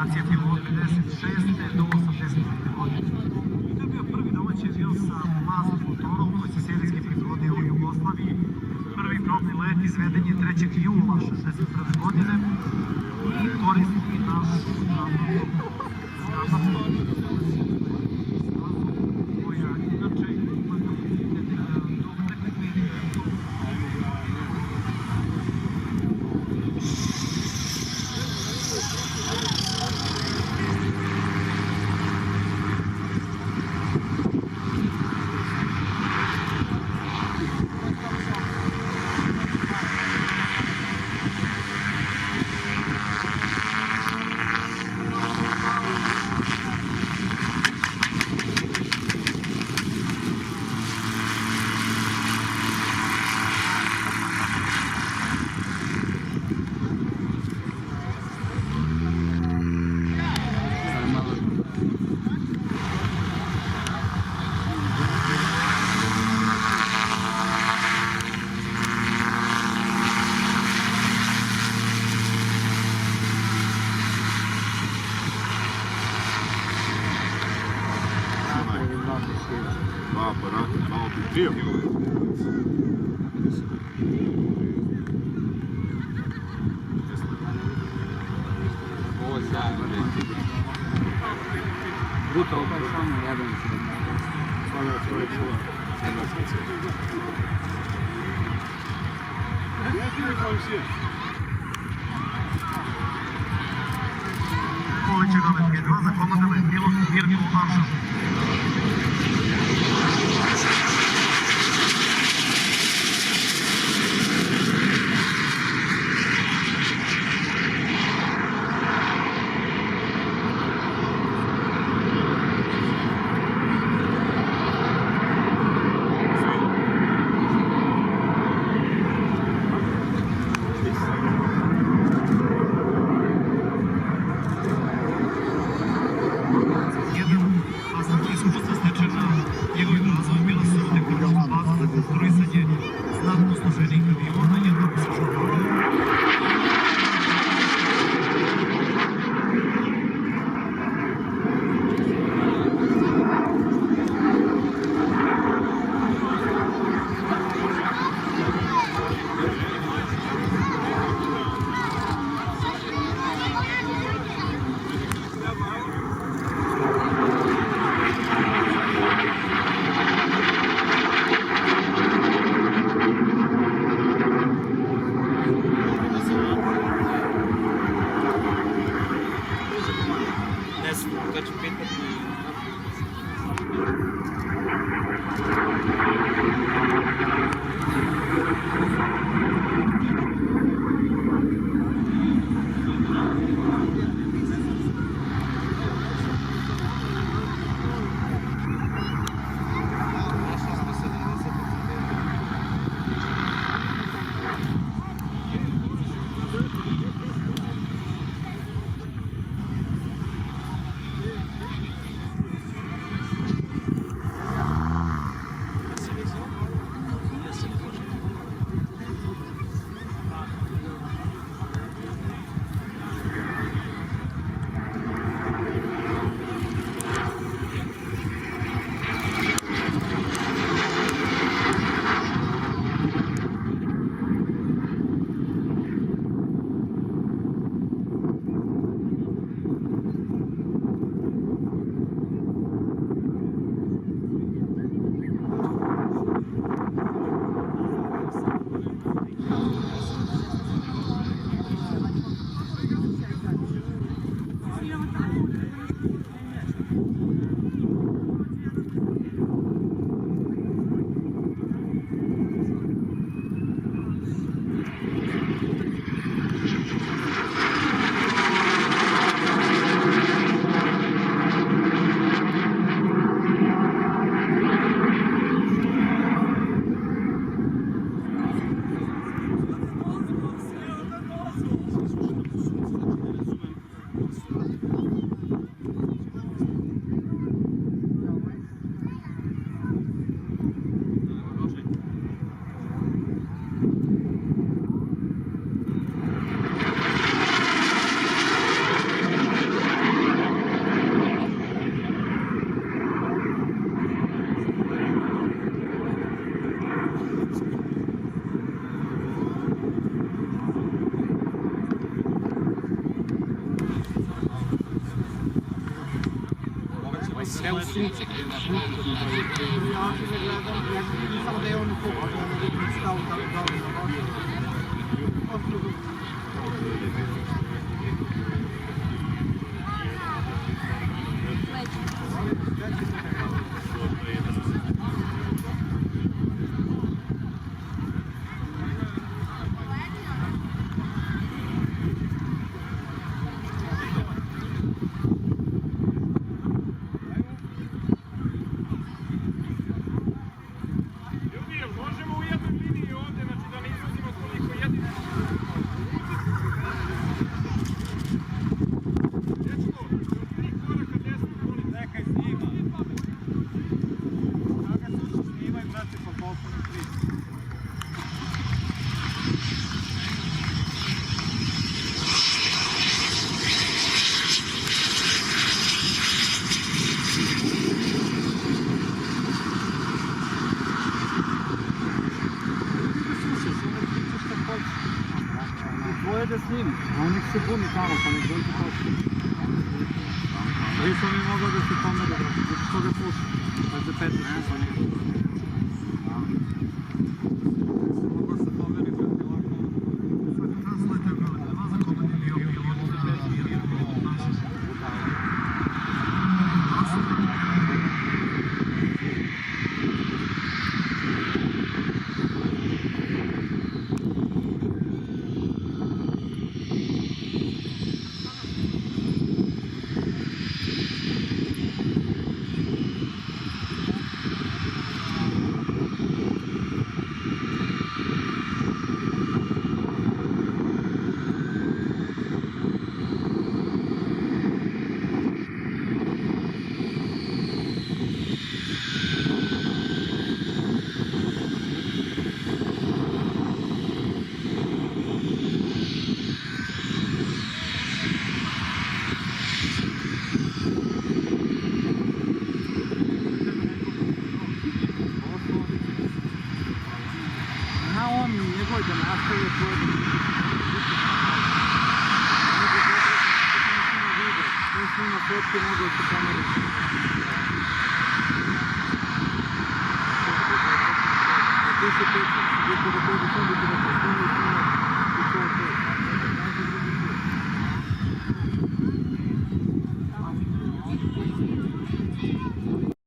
reprezentacije bilo od 56. do 85. godine. I to je bio prvi domaći avion sa plazom motorom koji se serijski proizvodio u Jugoslaviji. Prvi probni let izveden je 3. jula 1961. godine i koristi naš dva aparata, dva obitrija. Ovo je sjajno. Brutalno, samo jedan se. Hvala čovjek čuva. Poleće Domet G2 za komandama je pilot Mirko Aršan. Iskustva stečena njegovim razvojem bila su tehnološka baza za konstruisanje znatno složenih aviona, jednog sa šoforom. Kad ću pitati... Sve u suncu. Ja hoću da gledam, ja vidim samo da je on u kupu, ja ne vidim stavu tako dobro na vodu. Tvoje da snimi, a on nek se buni tamo, pa nek dođe točno. Nisam mi mogao da se pomere, zato što ga pušta. Pa za 15 pa nije. Mogao se pomeri, brate, lako. On njegov da nastavi tvoj to snima fotke, mogu da se pomeri. Ti se peći, gdje kada tebi sam da ti